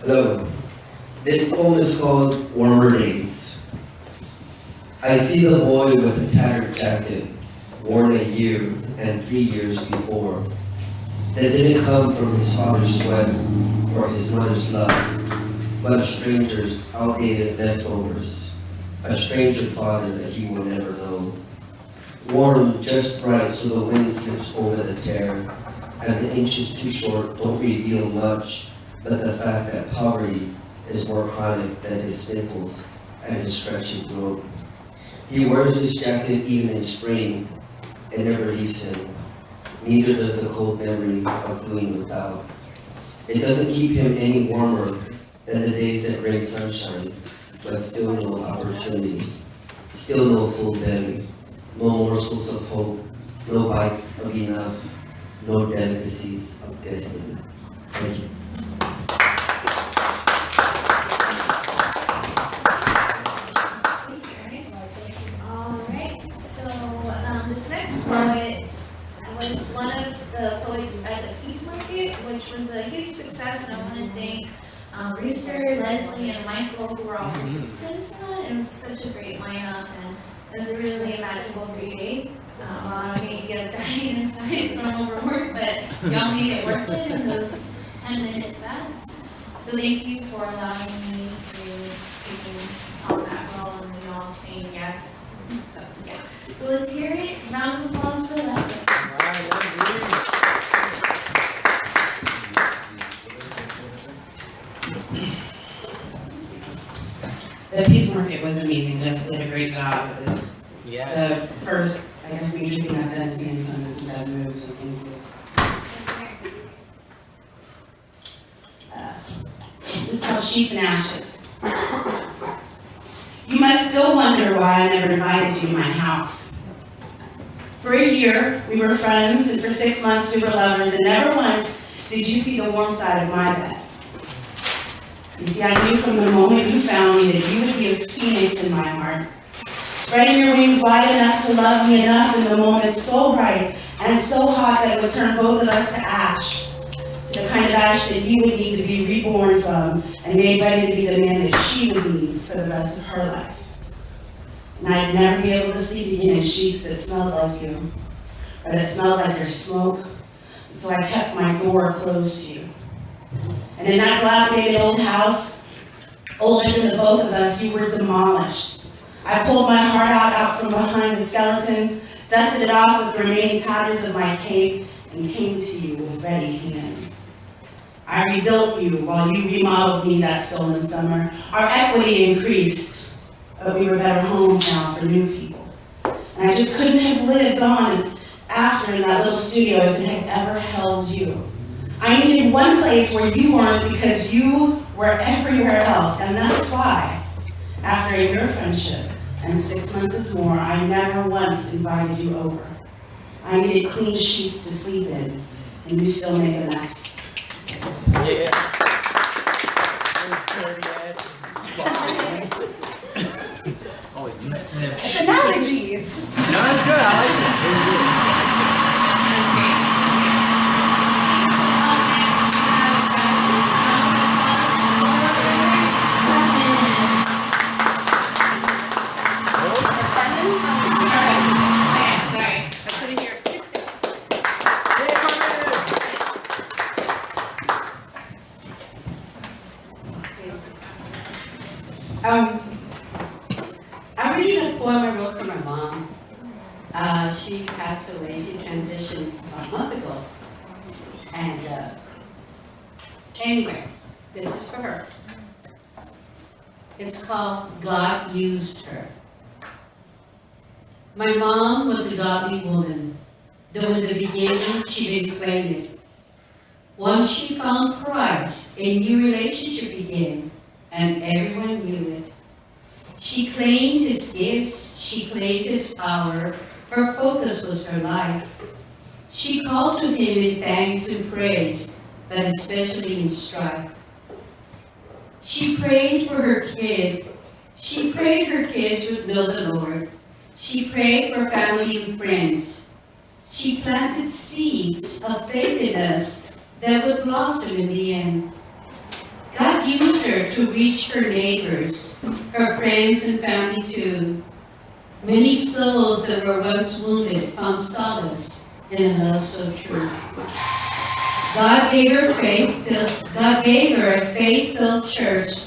Hello. This poem is called Warmer Days. I see the boy with a tattered jacket, worn a year and 3 years before, that didn't come from his father's sweat or his mother's love, but a stranger's outdated leftovers, a stranger father that he will never know. Warm just right so the wind slips over the tear, and the inches too short don't reveal much, but the fact that poverty is more chronic than his sniffles and his stretchy throat. He wears his jacket even in spring, it never leaves him. Neither does the cold memory of doing without. It doesn't keep him any warmer than the days that bring sunshine, but still no opportunity, still no full belly, no morsels of hope, no bites of enough, no delicacies of destiny. Thank you. This next poet was one of the poets at the Peace Market, which was a huge success, and I want to thank Brewster, Leslie, and Michael, who were all participants in that. It was such a great lineup, and it was a really magical 3 days. I may get dying inside from overwork, but y'all made it worth it in those 10-minute sets. So thank you for allowing me to take on that role and y'all saying yes. So yeah. So let's hear it. Round of applause for Leslie. The Peace Market was amazing. Jess did a great job. It was Yes. the first, I guess, major thing I've done at San Antonio since I've moved, so thank you. This is called Sheets and Ashes. You must still wonder why I never invited you to my house. For a year, we were friends, and for 6 months, we were lovers, and never once did you see the warm side of my bed. You see, I knew from the moment you found me that you would be a phoenix in my heart, spreading your wings wide enough to love me enough in the moment so bright and so hot that it would turn both of us to ash, to the kind of ash that you would need to be reborn from and made ready to be the man that she would need for the rest of her life. And I'd never be able to sleep again in sheets that smelled like you, or that smelled like your smoke, so I kept my door closed to you. And in that dilapidated old house, older than the both of us, you were demolished. I pulled my heart out from behind the skeletons, dusted it off with the remaining tatters of my cape, and came to you with ready hands. I rebuilt you while you remodeled me that stolen summer. Our equity increased, but we were better homes now for new people. And I just couldn't have lived on after in that little studio if it had ever held you. I needed one place where you weren't because you were everywhere else, and that's why, after a year of friendship and 6 months more, I never once invited you over. I needed clean sheets to sleep in, and you still make a mess. Yeah. Oh, you're messing up. Analogies. No, that's good. I like it. I'm reading a poem I wrote for my mom. She passed away, she transitioned about a month ago. And anyway, this is for her. It's called God Used Her. My mom was a godly woman, though in the beginning she didn't claim it. Once she found Christ, a new relationship began, and everyone knew it. She claimed his gifts, she claimed his power, her focus was her life. She called to him in thanks and praise, but especially in strife. She prayed for her kid. She prayed her kids would know the Lord. She prayed for family and friends. She planted seeds of faith in us that would blossom in the end. God God used her to reach her neighbors, her friends and family too. Many souls that were once wounded found solace in a love so true. God gave her a faith-filled church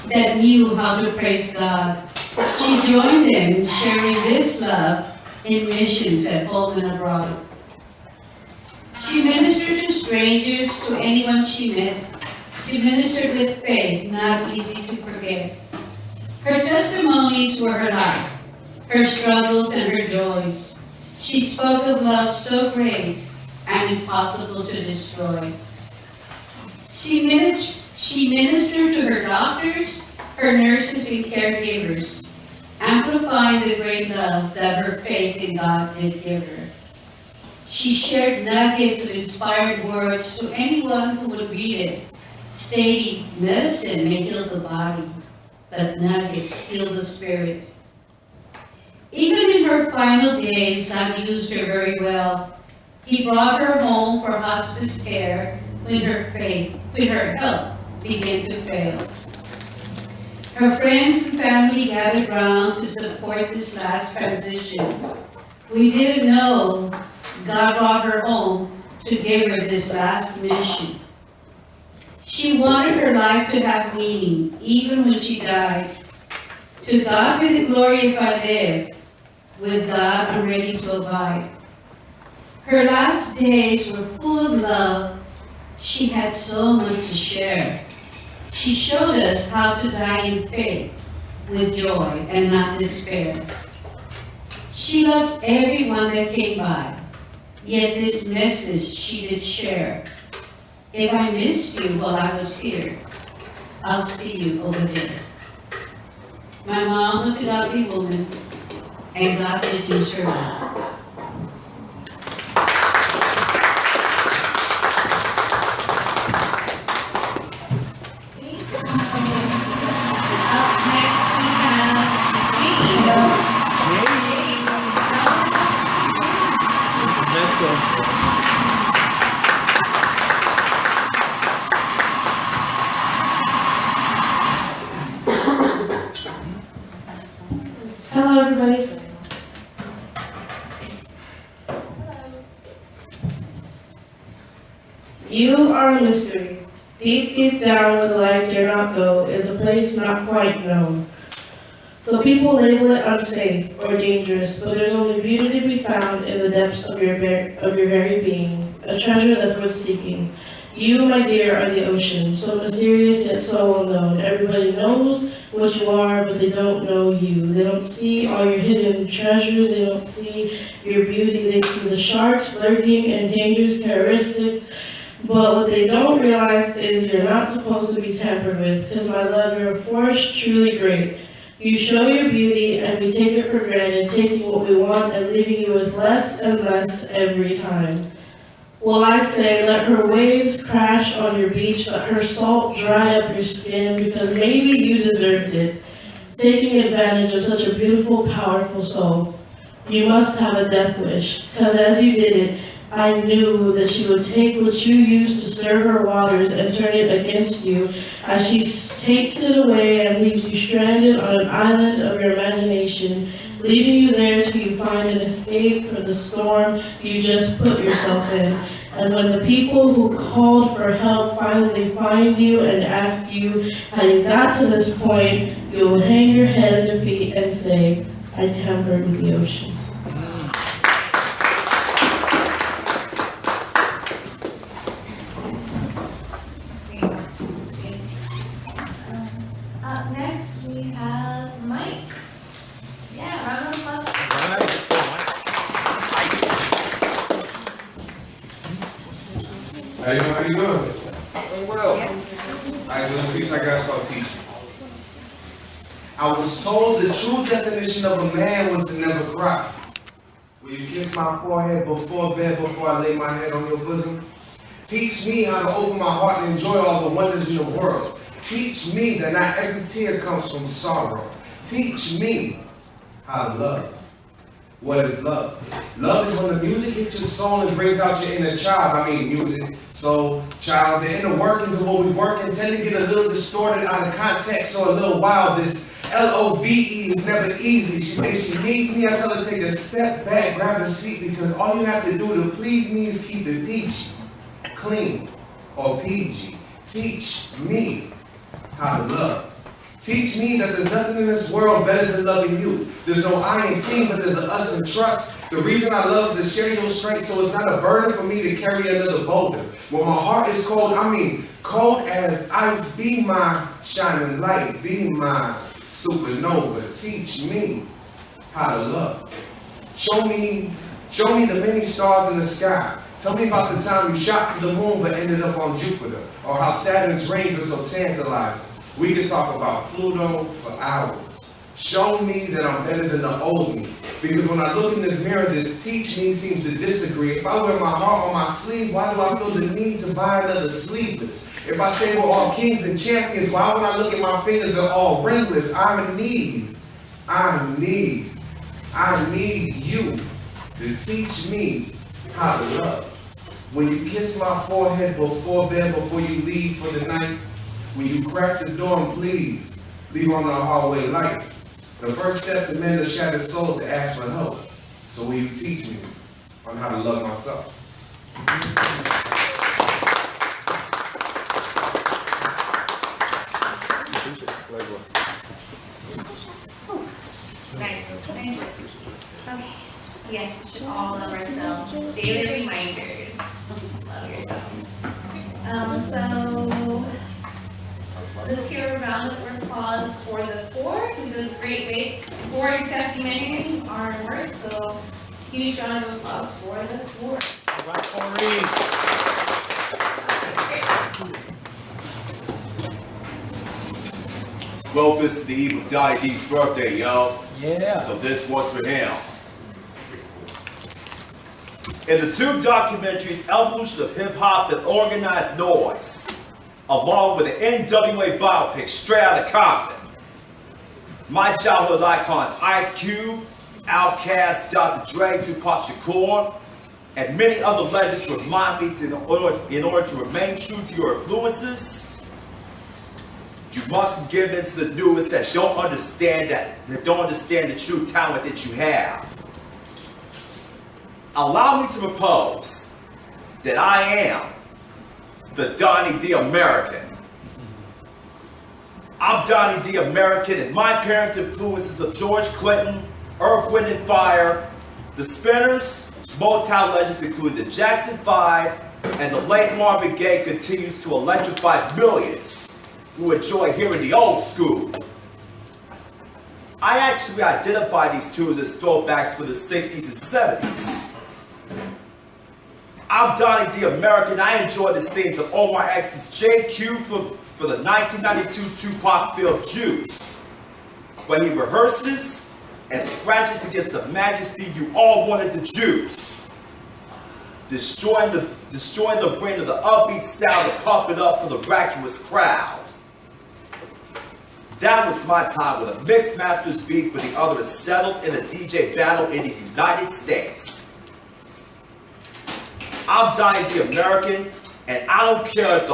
that knew how to praise God. She joined them in sharing this love in missions at home and abroad. She ministered to strangers, to anyone she met. She ministered with faith, not easy to forget. Her testimonies were her life, her struggles and her joys. She spoke of love so great and impossible to destroy. She ministered to her doctors, her nurses and caregivers, amplifying the great love that her faith in God did give her. She shared nuggets of inspired words to anyone who would read it, stating, medicine may heal the body, but nuggets heal the spirit. Even in her final days, God used her very well. He brought her home for hospice care when her health began to fail. Her friends and family gathered round to support this last transition. We didn't know God brought her home to give her this last mission. She wanted her life to have meaning, even when she died. To God be the glory if I live. With God, I'm ready to abide. Her last days were full of love. She had so much to share. She showed us how to die in faith, with joy and not despair. She loved everyone that came by, yet this message she did share. If I missed you while I was here, I'll see you over there. My mom was a godly woman, and God did use her well. Up next, we have Let's go. Hello, everybody. You are a mystery. Deep, deep down where the light dare not go is a place not quite known. So people label it unsafe or dangerous, but there's only beauty to be found in the depths of your very being, a treasure that's worth seeking. You, my dear, are the ocean, so mysterious yet so well known. Everybody knows what you are, but they don't know you. They don't see all your hidden treasures. They don't see your beauty. They see the sharks lurking and dangerous characteristics. But what they don't realize is you're not supposed to be tampered with, because my love, you're a force truly great. You show your beauty, and we take it for granted, taking what we want and leaving you with less and less every time. Well, I say, let her waves crash on your beach, let her salt dry up your skin, because maybe you deserved it. Taking advantage of such a beautiful, powerful soul. You must have a death wish, because as you did it, I knew that she would take what you used to stir her waters and turn it against you, as she takes it away and leaves you stranded on an island of your imagination, leaving you there till you find an escape from the storm you just put yourself in. And when the people who called for help finally find you and ask you how you got to this point, you will hang your head in defeat and say, I tampered with the ocean. Up next, we have Mike. Yeah, round of applause. All right, let's go, Mike. How you doing? Doing well. Alright, so the piece I got is called teaching. I was told the true definition of a man was to never cry. Will you kiss my forehead before bed, before I lay my head on your bosom? Teach me how to open my heart and enjoy all the wonders in the world. Teach me that not every tear comes from sorrow. Teach me how to love. What is love? Love is when the music hits your soul and brings out your inner child. Music So, child, the inner workings of what we work in tend to get a little distorted out of context or a little wild. This L-O-V-E is never easy. She says she needs me. I tell her to take a step back, grab a seat, because all you have to do to please me is keep it peachy, clean, or PG. Teach me how to love. Teach me that there's nothing in this world better than loving you. There's no I in team, but there's an us in trust. The reason I love is to share your strength, so it's not a burden for me to carry another boulder. When my heart is cold, I mean cold as ice. Be my shining light. Be my supernova. Teach me how to love. Show me the many stars in the sky. Tell me about the time you shot for the moon but ended up on Jupiter, or how Saturn's rings are so tantalizing. We could talk about Pluto for hours. Show me that I'm better than the old me. Because when I look in this mirror, this teach me seems to disagree. If I wear my heart on my sleeve, why do I feel the need to buy another sleeveless? If I say we're all kings and champions, why when I look at my fingers, they're all ringless? I need you to teach me how to love. When you kiss my forehead before bed, before you leave for the night, when you crack the door and please, leave on the hallway light. The first step to mend a shattered soul is to ask for help. So will you teach me on how to love myself? Nice. Okay. Yes, we should all love ourselves. Daily reminders. Love yourself. So let's hear a round of applause for the four. This is a great way for documenting our work. So huge round of applause for the four. All right, Maureen. Well, this is the eve of Donnie D's birthday, yo. Yeah. So this one's for him. In the two documentaries, Evolution of Hip Hop and Organized Noise, along with the NWA biopic Straight Outta Compton, my childhood icons Ice Cube, Outkast, Dr. Dre, Tupac Shakur, and many other legends remind me in order to remain true to your influences, you must give in to the newest that don't understand the true talent that you have. Allow me to propose that I am the Donnie D American. I'm Donnie D American, and my parents' influences of George Clinton, Earth, Wind and Fire, the Spinners, Motown legends including the Jackson 5, and the late Marvin Gaye continues to electrify millions who enjoy hearing the old school. I actually identify these tunes as throwbacks for the 60s and 70s. I'm Donnie D American. I enjoy the scenes of Omar X's JQ for the 1992 Tupac film Juice, when he rehearses and scratches against the majesty you all wanted to juice, destroying the brain of the upbeat style to pump it up for the vacuous crowd. That was my time when a mixed masters beef with the other is settled in a DJ battle in the United States. I'm Donnie D American, and I don't care if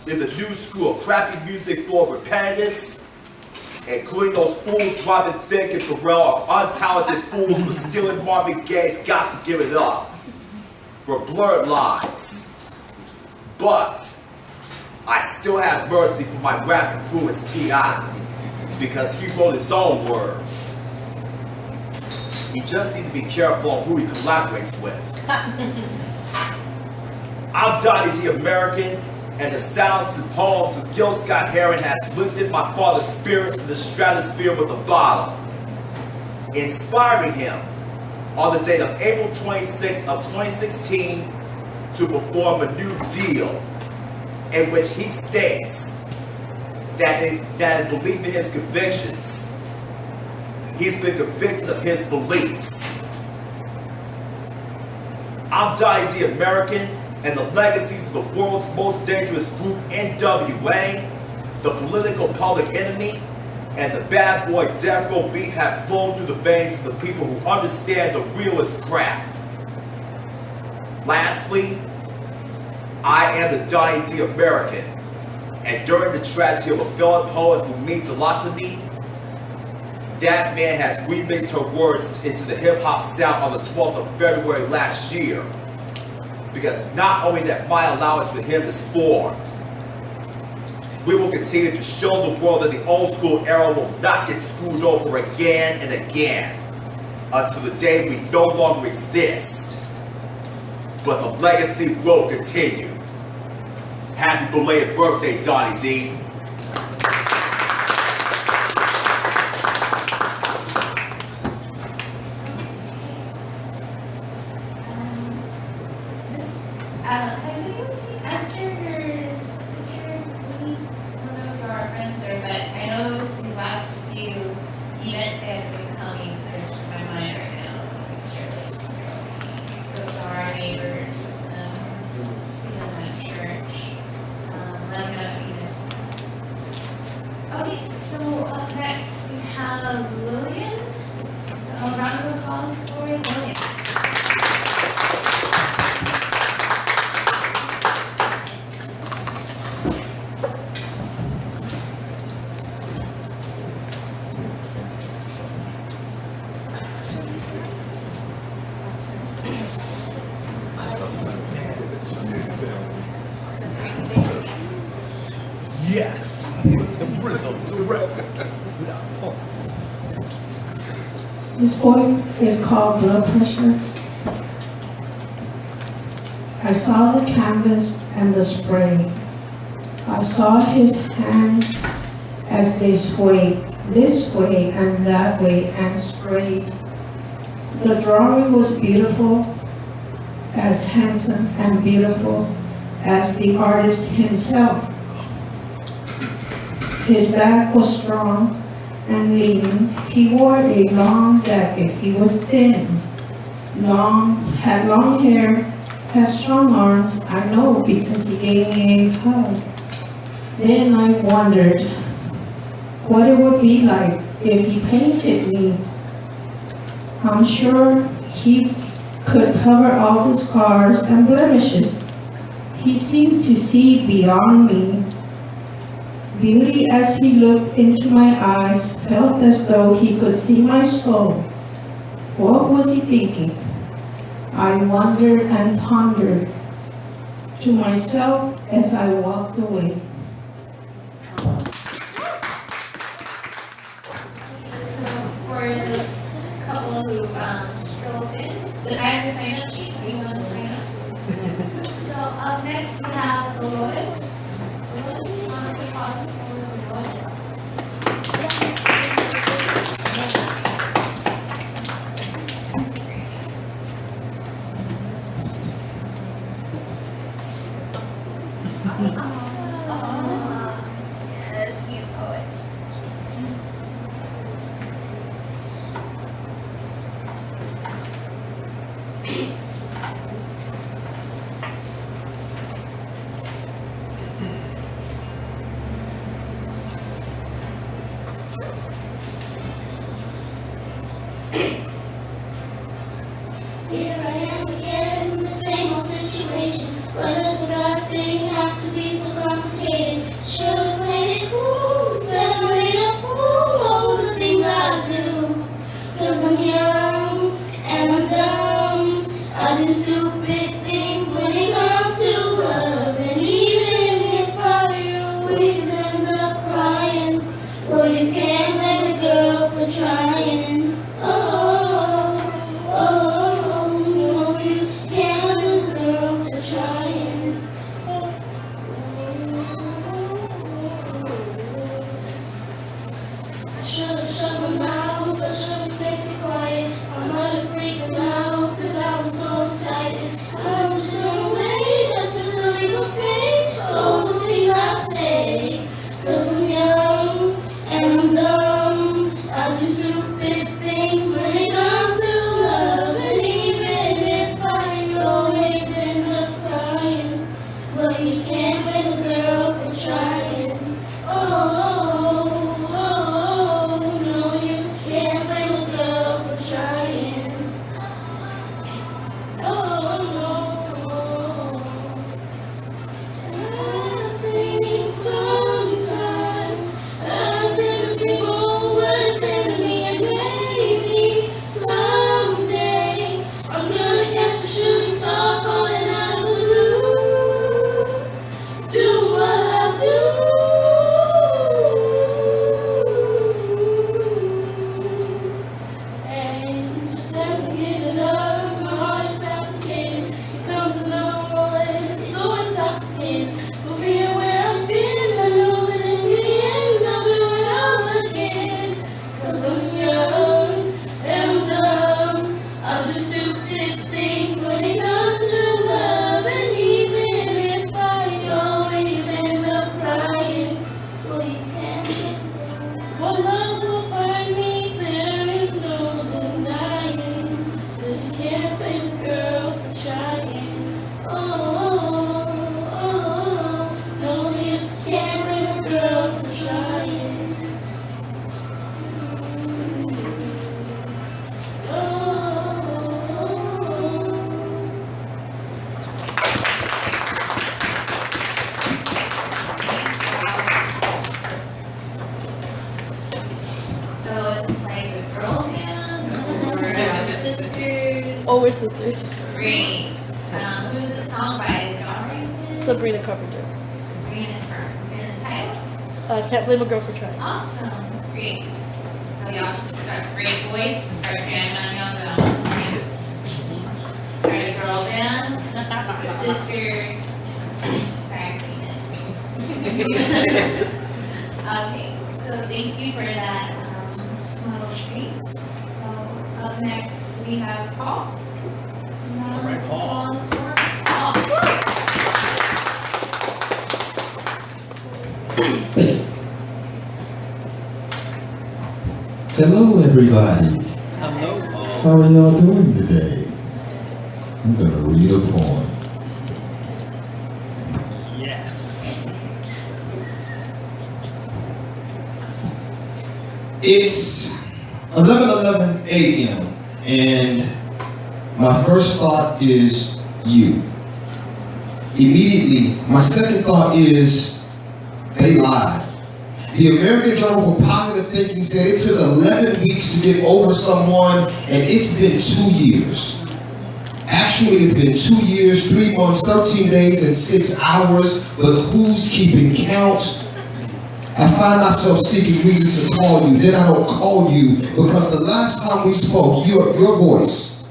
the new school of crappy music for repetitives, including those fools Robin Thicke and Pharrell are untalented fools for stealing Marvin Gaye's Got to Give It Up for blurred lines. But I still have mercy for my rap influence T.I. because he wrote his own words. He just needs to be careful on who he collaborates with. I'm Donnie D American, and the sounds and poems of Gil Scott-Heron has lifted my father's spirits to the stratosphere with a bottle, inspiring him on the date of April 26th of 2016 to perform a new deal in which he states that in believing in his convictions, he's been convicted of his beliefs. I'm Donnie D American, and the legacies of the world's most dangerous group, NWA, the political public enemy, and the bad boy death row beef have flown through the veins of the people who understand the realest crap. Lastly, I am the Donnie D American, and during the tragedy of a fellow poet who means a lot to me, that man has remixed her words into the hip-hop sound on the 12th of February last year. Because not only that my allowance for him is formed, we will continue to show the world that the old school era will not get screwed over again and again until the day we no longer exist. But the legacy will continue. Happy belated birthday, Donnie D. Has anyone seen Esther, her sister, Lee? I don't know if you are friends with her, but I know these last few events they have been coming, so they're just in my mind right now. I'm sure this. So to our neighbors, see them at church, let them know that we miss them. Okay, so up next we have Lillian. So a round of applause for Lillian. Yes. The rhythm, the rhythm. This poem is called Blood Pressure. I saw the canvas and the spray. I saw his hands as they swayed this way and that way and sprayed. The drawing was beautiful, as handsome and beautiful as the artist himself. His back was strong and lean. He wore a long jacket. He was thin, had long hair, had strong arms. I know because he gave me a hug. Then I wondered what it would be like if he painted me. I'm sure he could cover all the scars and blemishes. He seemed to see beyond me. Beauty as he looked into my eyes felt as though he could see my soul. What was he thinking? I wondered and pondered to myself as I walked away. So for this couple who strolled in, I have a sign up sheet. Do you want to sign up? So up next we have Dolores. Dolores, you want to pause for Dolores? Yes, you poets. Here I am again in the same old situation. Why does the God thing have to be so complicated? Should've played it cool, instead I made a fool of the things I do. 'Cause I'm young and I'm dumb. I do stupid things when it comes to love. And even if I always end up crying, well, you can't blame a girl for trying. Oh, no, you can't blame a girl for trying. the big things when it comes to love, and even if I always end up crying, well, you can't. Well, love will find me, there is no denying, 'cause you can't blame a girl for trying. Oh, no, you can't blame a girl for trying. So it's like a girl band or sisters? Oh, we're sisters. Great. Who's the song by? John Sabrina Carpenter. Sabrina Carpenter. And the title? Can't blame a girl for trying. Awesome. Great. So y'all should start. Great voice. Start jamming on y'all's own. Start a girl band. Sister. Tag team it. Okay. So thank you for that little treat. So up next we have Paul. All right, Paul. Hello, everybody. Hello, Paul. How are y'all doing today? I'm gonna read a poem. Yes. It's 11:11 a.m. and my first thought is you. Immediately, my second thought is they lied. The American Journal for Positive Thinking said it took 11 weeks to get over someone, and it's been 2 years. Actually, it's been 2 years, 3 months, 13 days, and 6 hours, but who's keeping count? I find myself seeking reasons to call you, then I don't call you, because the last time we spoke, your voice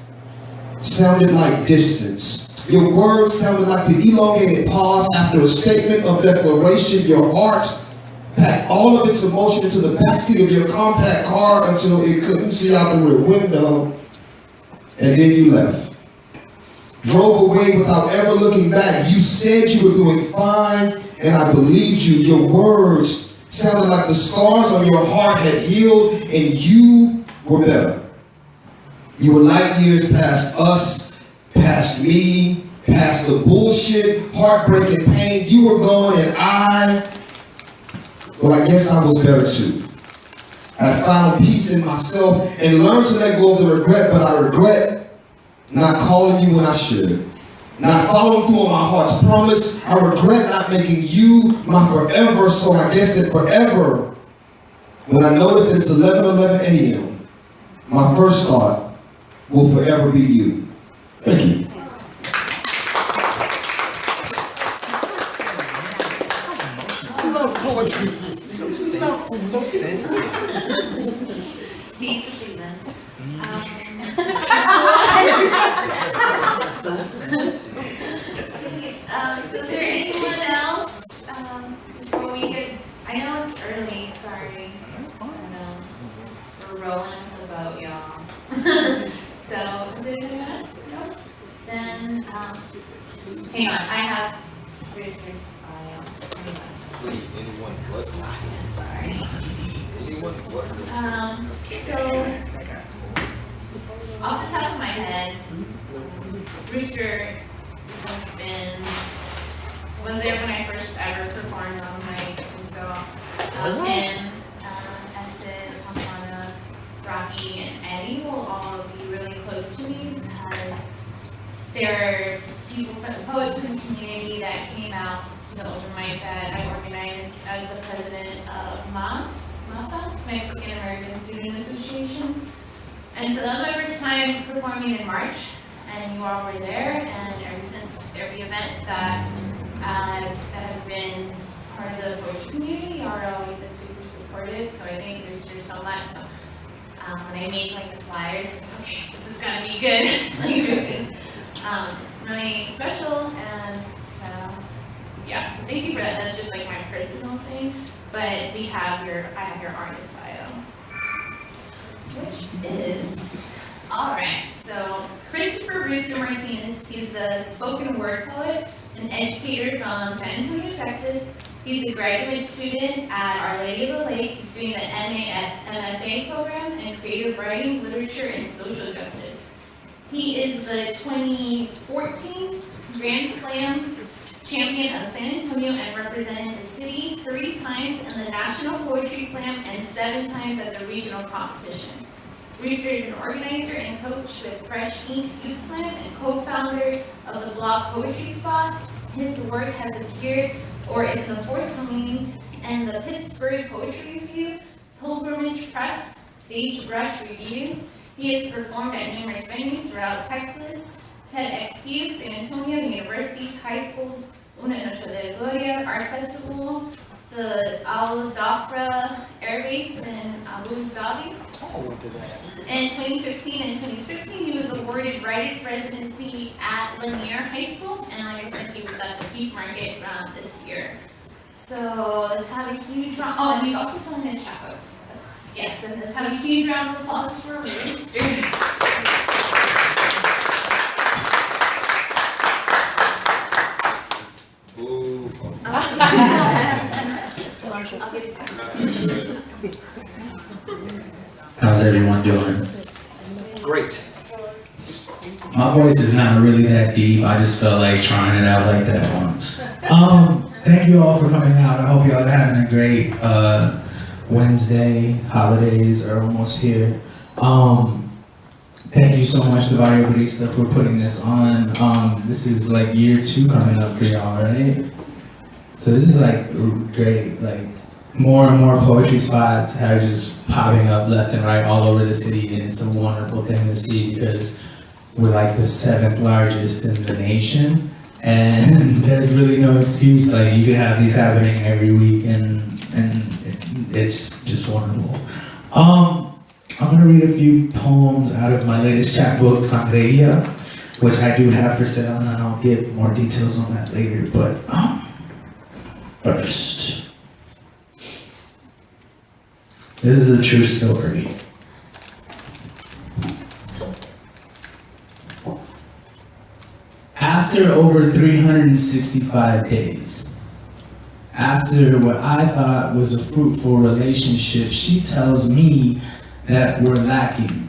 sounded like distance. Your words sounded like the elongated pause after a statement of declaration. Your heart packed all of its emotion into the backseat of your compact car until it couldn't see out the rear window, and then you left. Drove away without ever looking back. You said you were doing fine, and I believed you. Your words sounded like the scars on your heart had healed, and you were better. You were light years past us, past me, past the bullshit, heartbreak, and pain. You were gone, and I guess I was better too. I found peace in myself and learned to let go of the regret, but I regret not calling you when I should. Not following through on my heart's promise. I regret not making you my forever, so I guess that forever, when I notice that it's 11:11 a.m., my first thought will forever be you. Thank you. I love poetry. So sensitive. Tis the season. So is there anyone else, before we could, I know it's early, sorry. We're rolling with the boat, y'all. So, is there anyone else? No? Then, hang on, I have Brewster's bio. Please, anyone but Sorry. anyone but So, off the top of my head, Brewster was there when I first ever performed on mic, and so, and Estes, Hamana, Rocky, and Eddie will all be really close to me because they're people from the poets from the community that came out to the open mic that I organized as the president of MASA, Mexican American Student Association. And so that was my first time performing in March, and you all were there, and ever since every event that has been part of the poetry community, y'all are always been super supportive, so I thank Brewster so much. So when I made like the flyers, I was like, okay, this is gonna be good. Like Brewster's really special, and yeah, so thank you for that. That's just like my personal thing, but I have your artist bio, which is, all right. So Christopher Brewster Martinez, he's a spoken word poet, an educator from San Antonio, Texas. He's a graduate student at Our Lady of the Lake. He's doing the MA at MFA program in creative writing, literature, and social justice. He is the 2014 Grand Slam champion of San Antonio and represented the city 3 times in the National Poetry Slam and 7 times at the regional competition. Brewster is an organizer and coach with Fresh Ink Youth Slam and co-founder of the blog Poetry Spot. His work has appeared or is the forthcoming in the Pittsburgh Poetry Review, Pilgrimage Press, Sagebrush Review. He has performed at numerous venues throughout Texas, TEDxU, San Antonio, universities, high schools, Una Noche de Gloria, Art Festival, the Al Dhafra Air Base in Abu Dhabi. In 2015 and 2016, he was awarded Writers Residency at Lanier High School, and like I said, he was at the Peace Market this year. So let's have a huge round. Oh, and he's also selling his chapbooks. Yes, and let's have a huge round of applause for Brewster. How's everyone doing? Great. My voice is not really that deep. I just felt like trying it out like that once. Thank you all for coming out. I hope y'all are having a great Wednesday. Holidays are almost here. Thank you so much to Barrio Barista for putting this on. This is like year 2 coming up for y'all, right? So this is like great. Like more and more poetry spots are just popping up left and right all over the city, and it's a wonderful thing to see because we're like the 7th largest in the nation, and there's really no excuse. Like you could have these happening every week, and it's just wonderful. I'm gonna read a few poems out of my latest chapbook, Sangria, which I do have for sale, and I'll give more details on that later. But first, this is a true story. After over 365 days, after what I thought was a fruitful relationship, she tells me that we're lacking,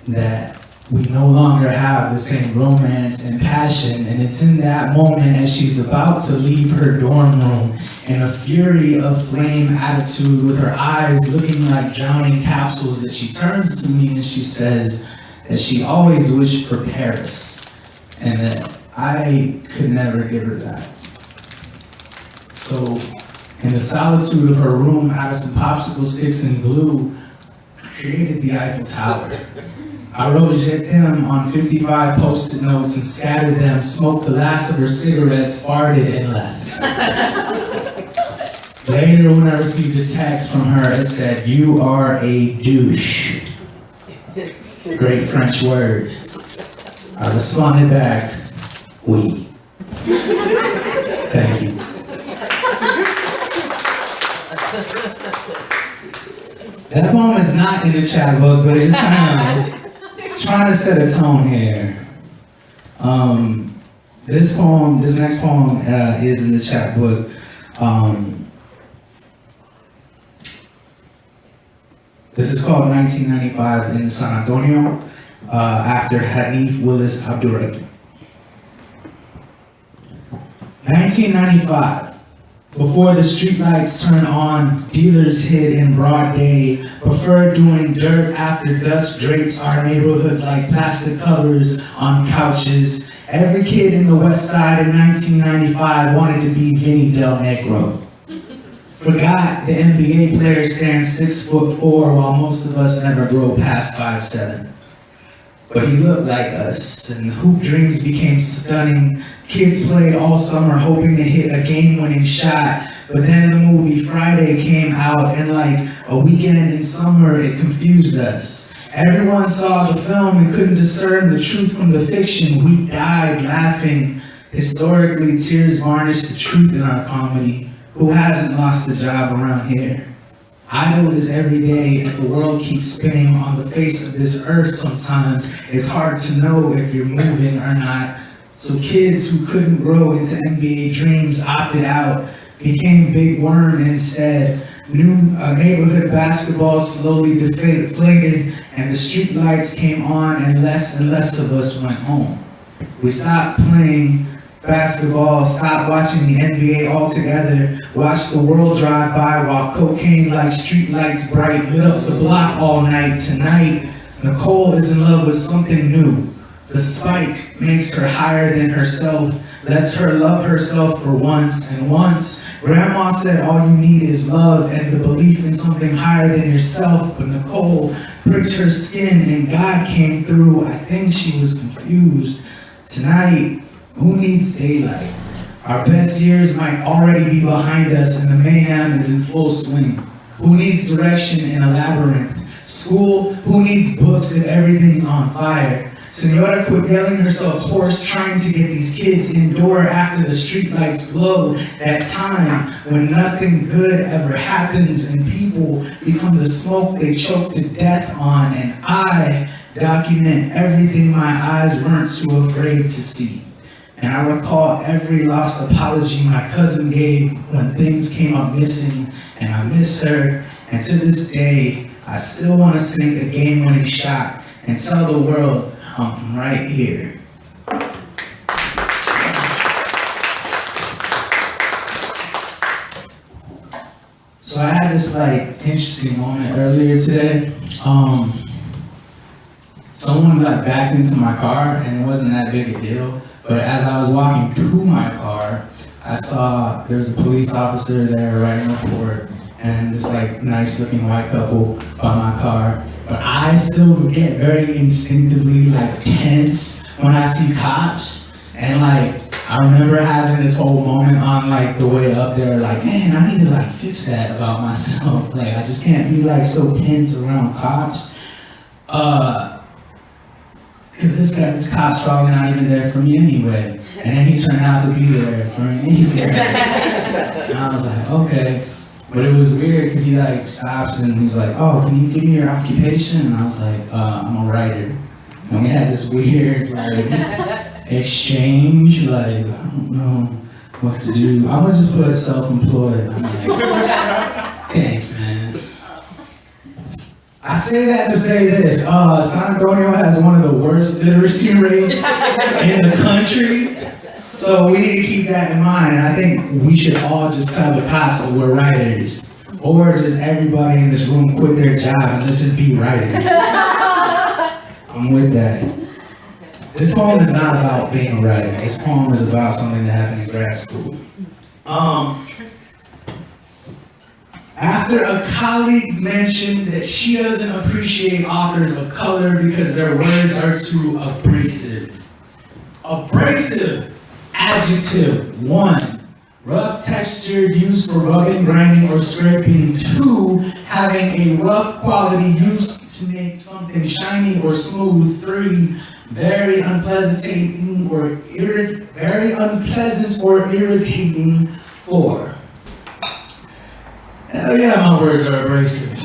that we no longer have the same romance and passion, and it's in that moment as she's about to leave her dorm room in a fury of flame attitude with her eyes looking like drowning capsules that she turns to me and she says that she always wished for Paris and that I could never give her that. So in the solitude of her room, out of some popsicle sticks and glue, I created the Eiffel Tower. I wrote Je t'aime on 55 post-it notes and scattered them, smoked the last of her cigarettes, farted, and left. Later, when I received a text from her, it said, "You are a douche." Great French word. I responded back, "Oui." Thank you. That poem is not in the chapbook, but it's kind of trying to set a tone here. This next poem is in the chapbook. This is called 1995 in San Antonio, after Hanif Willis Abdurrahim. 1995. Before the streetlights turn on, dealers hid in broad day, prefer doing dirt after dust drapes our neighborhoods like plastic covers on couches. Every kid in the West Side in 1995 wanted to be Vinny Del Negro. Forgot the NBA player stands 6'4" while most of us never grow past 5'7". But he looked like us, and hoop dreams became stunning. Kids played all summer hoping to hit a game-winning shot, but then the movie Friday came out, and like a weekend in summer, it confused us. Everyone saw the film and couldn't discern the truth from the fiction. We died laughing. Historically, tears varnished the truth in our comedy. Who hasn't lost a job around here? Idle is every day, and the world keeps spinning on the face of this earth sometimes. It's hard to know if you're moving or not. So kids who couldn't grow into NBA dreams opted out, became big worm instead. New neighborhood basketball slowly deflated, and the street lights came on, and less of us went home. We stopped playing basketball, stopped watching the NBA altogether, watched the world drive by while cocaine like street lights bright lit up the block all night. Tonight, Nicole is in love with something new. The spike makes her higher than herself, lets her love herself for once. And once, Grandma said all you need is love and the belief in something higher than yourself. But Nicole pricked her skin and God came through. I think she was confused. Tonight, who needs daylight? Our best years might already be behind us and the mayhem is in full swing. Who needs direction in a labyrinth? School, who needs books if everything's on fire? Senora quit yelling herself hoarse, trying to get these kids indoor after the streetlights glow. That time when nothing good ever happens and people become the smoke they choke to death on. And I document everything my eyes weren't too afraid to see. And I recall every lost apology my cousin gave when things came up missing, and I miss her. And to this day, I still want to sink a game-winning shot and tell the world I'm from right here. So I had this interesting moment earlier today. Someone backed into my car, and it wasn't that big a deal. But as I was walking to my car, I saw there was a police officer there writing a report, and this nice looking white couple by my car. But I still get very instinctively tense when I see cops. And I remember having this whole moment on the way up there, man, I need to fix that about myself. I just can't be so tense around cops. Cause this cop's probably not even there for me anyway. And then he turned out to be there for me anyway. And I was like, okay. But it was weird because he stops and he's like, oh, can you give me your occupation? And I was like, I'm a writer. And we had this weird exchange, I don't know what to do. I would just put self-employed. I'm like, thanks, man. I say that to say this, San Antonio has one of the worst literacy rates in the country. So we need to keep that in mind, and I think we should all just tell the cops that we're writers. Or just everybody in this room quit their job and let's just be writers. I'm with that. This poem is not about being a writer. This poem is about something that happened in grad school. After a colleague mentioned that she doesn't appreciate authors of color because their words are too abrasive. Abrasive. Adjective. 1. Rough textured used for rubbing, grinding, or scraping. 2. Having a rough quality used to make something shiny or smooth. 3. Very unpleasant or irritating. 4. Hell yeah, my words are abrasive.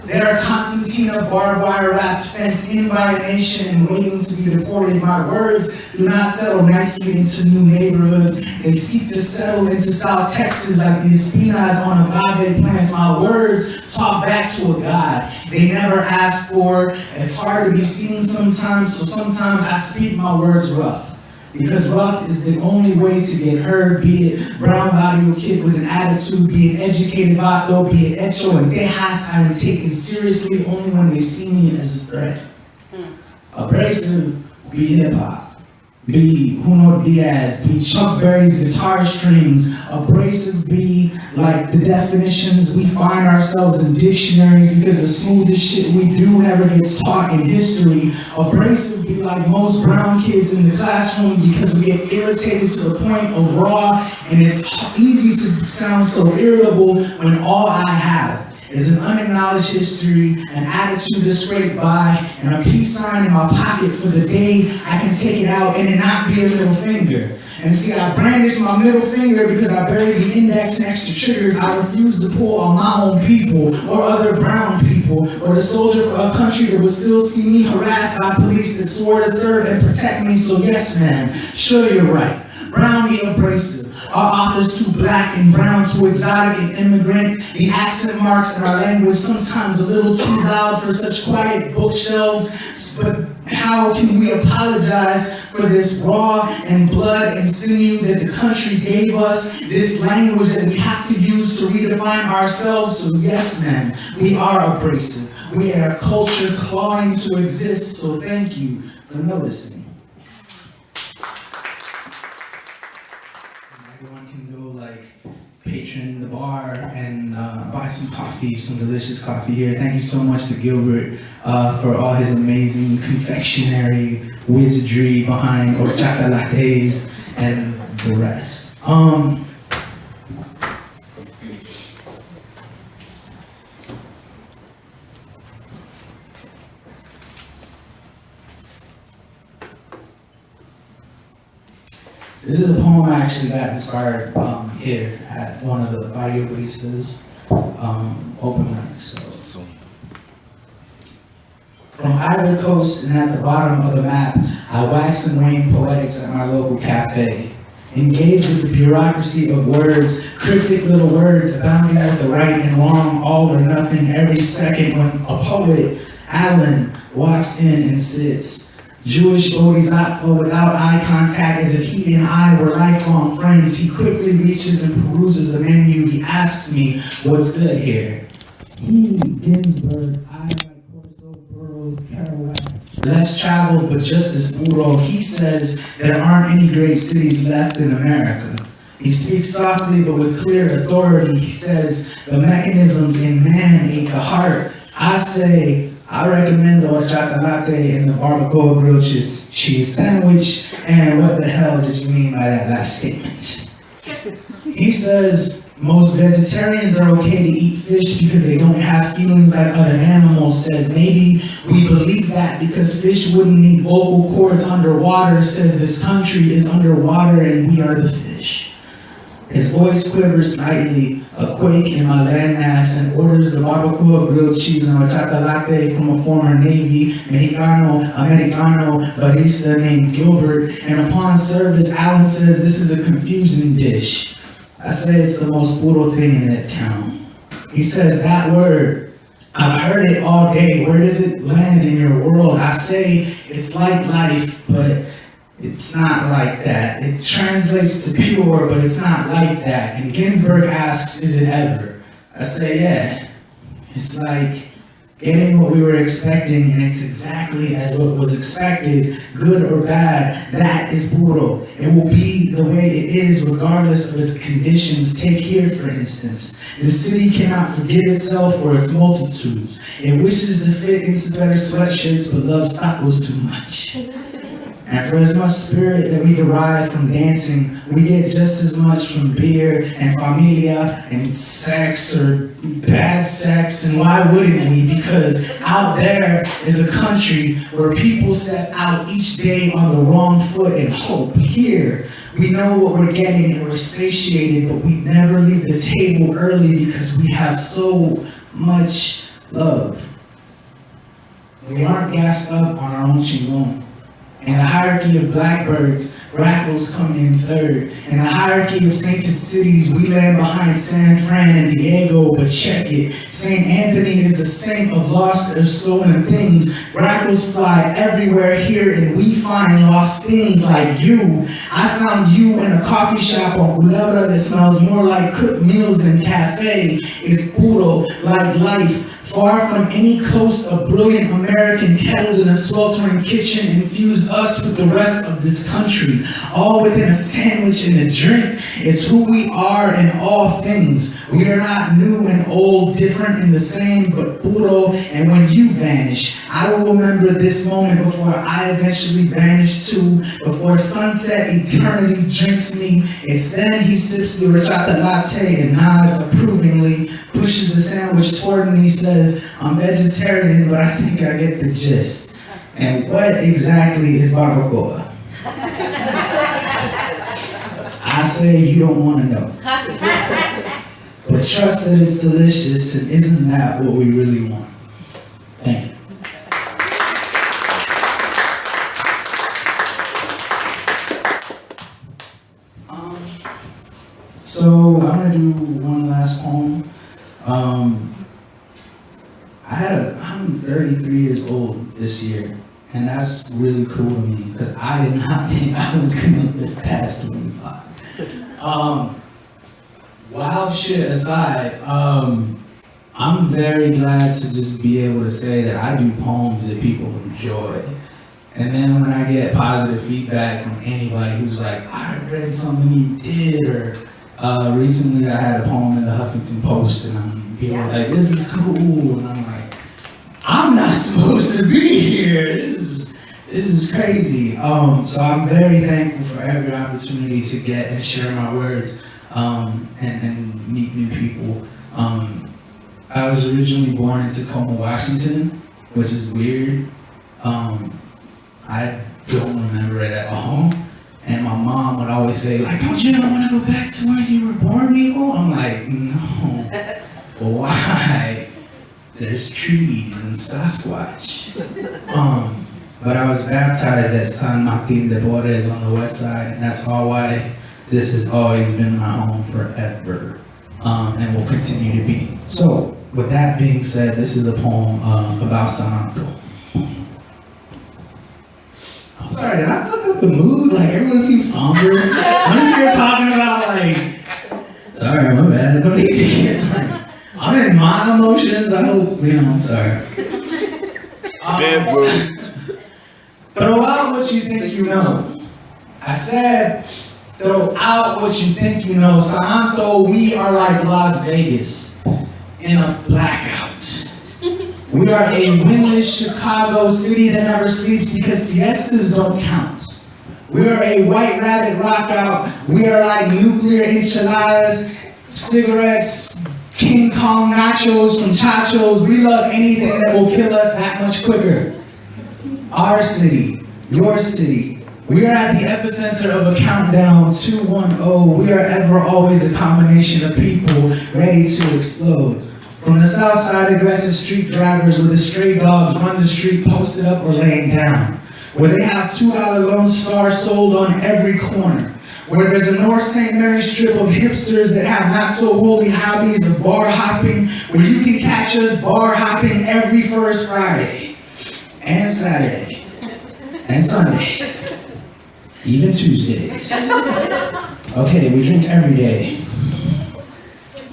They are concertina, barbed wire wrapped, fenced in by a nation waiting to be deported. My words do not settle nicely into new neighborhoods. They seek to settle into South Texas like the espinas on agave plants. My words talk back to a God they never asked for. It's hard to be seen sometimes, so sometimes I speak my words rough. Because rough is the only way to get heard, be it brown Barrio kid with an attitude, be it educated vato, be it hecho and tejas. I am taken seriously only when they see me as a threat. Abrasive, be hip-hop. Be Juno Diaz, be Chuck Berry's guitar strings. Abrasive, be like the definitions we find ourselves in dictionaries because the smoothest shit we do never gets taught in history. Abrasive, be like most brown kids in the classroom because we get irritated to the point of raw, and it's easy to sound so irritable when all I have is an unacknowledged history, an attitude to scrape by, and a peace sign in my pocket for the day I can take it out and it not be a middle finger. And see, I brandish my middle finger because I buried the index next to triggers I refuse to pull on my own people or other brown people or the soldier for a country that would still see me harassed by police that swore to serve and protect me. So yes, ma'am, sure you're right. Brown be abrasive. Our authors too black and brown, too exotic and immigrant. The accent marks in our language sometimes a little too loud for such quiet bookshelves. But how can we apologize for this raw and blood and sinew that the country gave us? This language that we have to use to redefine ourselves. So yes, ma'am, we are abrasive. We are a culture clawing to exist. So thank you for noticing. Everyone can go like patron the bar and buy some coffee, some delicious coffee here. Thank you so much to Gilbert for all his amazing confectionery wizardry behind horchata lattes and the rest. This is a poem I actually got inspired here at one of the Barrio Baristas open mics. So. From either coast and at the bottom of the map, I wax and wane poetics at my local cafe. Engage with the bureaucracy of words, cryptic little words abounding with the right and wrong, all or nothing every second when a poet, Alan, walks in and sits. Jewish bodhisattva without eye contact, as if he and I were lifelong friends. He quickly reaches and peruses the menu. He asks me, what's good here? He, Ginsberg, I like Corso, Burroughs, Kerouac. Less traveled, but just as thorough. He says there aren't any great cities left in America. He speaks softly but with clear authority. He says the mechanisms in man ache the heart. I say, I recommend the horchata latte and the barbacoa grilled cheese sandwich. And what the hell did you mean by that last statement? He says most vegetarians are okay to eat fish because they don't have feelings like other animals. Says maybe we believe that because fish wouldn't need vocal cords underwater. Says this country is underwater and we are the fish. His voice quivers slightly, a quake in my landmass, and orders the barbacoa grilled cheese and horchata latte from a former Navy, Americano barista named Gilbert. And upon service, Alan says this is a confusing dish. I say it's the most puro thing in that town. He says that word, I've heard it all day. Where does it land in your world? I say it's like life, but it's not like that. It translates to pure, but it's not like that. And Ginsberg asks, is it ever? I say, yeah. It's like getting what we were expecting, and it's exactly as what was expected, good or bad. That is puro. It will be the way it is regardless of its conditions. Take here, for instance. The city cannot forgive itself for its multitudes. It wishes to fit into better sweatshirts, but loves tacos too much. And for as much spirit that we derive from dancing, we get just as much from beer and familia and sex or bad sex. And why wouldn't we? Because out there is a country where people step out each day on the wrong foot and hope. Here, we know what we're getting and we're satiated, but we never leave the table early because we have so much love. We aren't gassed up on our own chingon. In the hierarchy of blackbirds, grackles come in third. In the hierarchy of sainted cities, we land behind San Fran and Diego, but check it. St. Anthony is the saint of lost or stolen things. Grackles fly everywhere here, and we find lost things like you. I found you in a coffee shop on Culebra that smells more like cooked meals than cafe. It's puro, like life. Far from any coast, a brilliant American kettled in a sweltering kitchen infused us with the rest of this country, all within a sandwich and a drink. It's who we are in all things. We are not new and old, different and the same, but puro. And when you vanish, I will remember this moment before I eventually vanish too. Before sunset, eternity drinks me. It's then he sips the horchata latte and nods approvingly, pushes the sandwich toward me, says, I'm vegetarian, but I think I get the gist. And what exactly is barbacoa? I say you don't want to know. But trust that it's delicious, and isn't that what we really want? Thank you. So I'm gonna do one last poem. I'm 33 years old this year, and that's really cool to me because I did not think I was gonna live past 25. Wild shit aside, I'm very glad to just be able to say that I do poems that people enjoy. And then when I get positive feedback from anybody who's like, I read something you did, or recently I had a poem in the Huffington Post, and people were like, this is cool, and I'm like, I'm not supposed to be here. This is crazy. So I'm very thankful for every opportunity to get and share my words and meet new people. I was originally born in Tacoma, Washington, which is weird. I don't remember it at all. And my mom would always say, like, don't you ever want to go back to where you were born, Nico? I'm like, no. Why? There's trees and Sasquatch. But I was baptized at San Martin de Porres on the west side, and that's all why this has always been my home forever, and will continue to be. So, with that being said, this is a poem about Santo. I'm sorry, did I fuck up the mood? Like, everyone seems somber. I'm just here talking about, like, sorry, my bad, I don't need to get, I'm in my emotions, I hope, I'm sorry. Spin boost. Throw out what you think you know. I said, throw out what you think you know. Santo, we are like Las Vegas in a blackout. We are a windless Chicago city that never sleeps because siestas don't count. We are a white rabbit rockout. We are like nuclear enchiladas, cigarettes, King Kong nachos from Chachos. We love anything that will kill us that much quicker. Our city, your city. We are at the epicenter of a countdown, 210. We are ever always a combination of people ready to explode. From the south side, aggressive street drivers with the stray dogs run the street posted up or laying down. Where they have $2 Lone Star sold on every corner. Where there's a North St. Mary strip of hipsters that have not so holy hobbies of bar hopping. Where you can catch us bar hopping every first Friday. And Saturday. And Sunday. Even Tuesdays. Okay, we drink every day.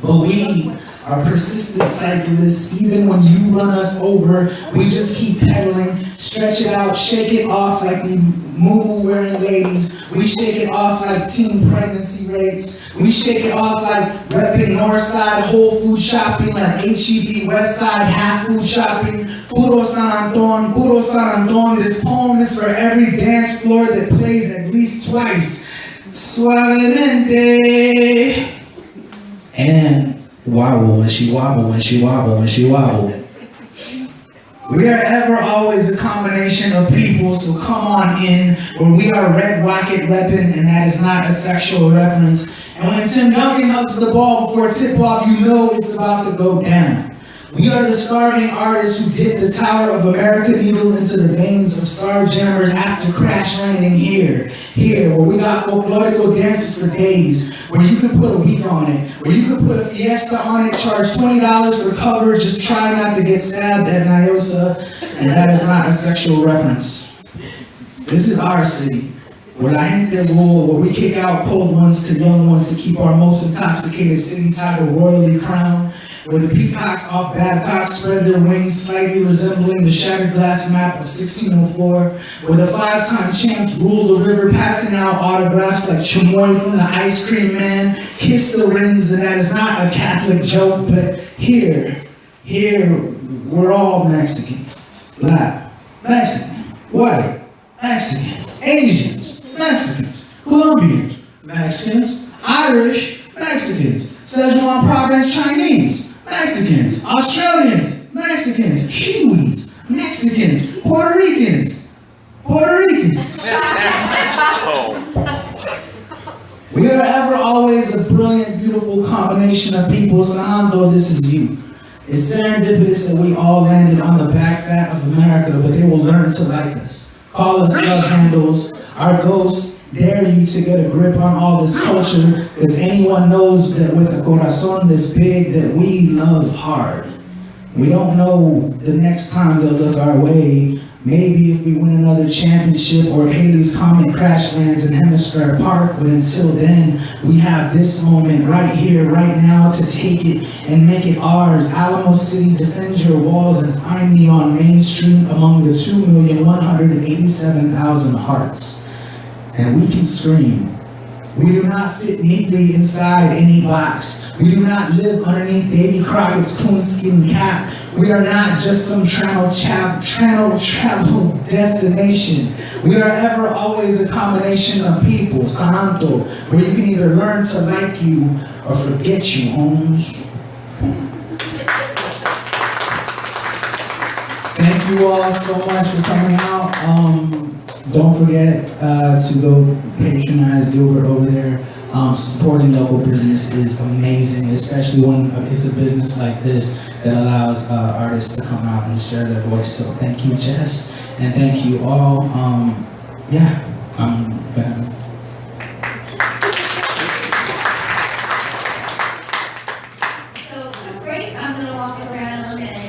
But we are persistent cyclists. Even when you run us over, we just keep pedaling. Stretch it out, shake it off like the moo-moo wearing ladies. We shake it off like teen pregnancy rates. We shake it off like repping Northside Whole Food shopping, like HEB Westside half food shopping. Puro San Anton, Puro San Anton. This poem is for every dance floor that plays at least twice. Suavemente. And wobble when she wobble, when she wobble, when she wobble. We are ever always a combination of people, so come on in, where we are Red Rocket reppin', and that is not a sexual reference. And when Tim Duncan hugs the ball before tip-off, you know it's about to go down. We are the starving artists who dip the Tower of America needle into the veins of star jammers after crash landing here, where we got folklorico dances for days, where you can put a week on it, where you can put a fiesta on it, charge $20 for cover, just try not to get stabbed at Nyosa, and that is not a sexual reference. This is our city, where la gente rule, where we kick out cold ones to young ones to keep our most intoxicated city title royally crowned, where the peacocks off Babcock spread their wings slightly resembling the shattered glass map of 1604, where the 5-time champs ruled the river passing out autographs like Chamoy from the Ice Cream Man, kiss the rings, and that is not a Catholic joke, but here, we're all Mexican, black, Mexican, white, Mexican, Asians, Mexicans, Colombians, Mexicans, Irish, Mexicans, Szechuan Province Chinese, Mexicans, Australians, Mexicans, Kiwis, Mexicans, Puerto Ricans. We are ever always a brilliant, beautiful combination of people, Sanando, this is you. It's serendipitous that we all landed on the back fat of America, but they will learn to like us. Call us love handles, our ghosts dare you to get a grip on all this culture, because anyone knows that with a corazon this big that we love hard. We don't know the next time they'll look our way. Maybe if we win another championship or Haley's Comet crash lands in Hemisphere Park, but until then, we have this moment right here, right now to take it and make it ours. Alamo City, defend your walls and find me on Main Street among the 2,187,000 hearts. And we can scream. We do not fit neatly inside any box. We do not live underneath Davy Crockett's coonskin cap. We are not just some travel destination. We are ever always a combination of people, Santo, where you can either learn to like you or forget you, Holmes. Thank you all so much for coming out. Don't forget to go patronize Gilbert over there. Supporting local business is amazing, especially when it's a business like this that allows artists to come out and share their voice. So thank you, Jess, and thank you all. So quick break, I'm gonna walk around and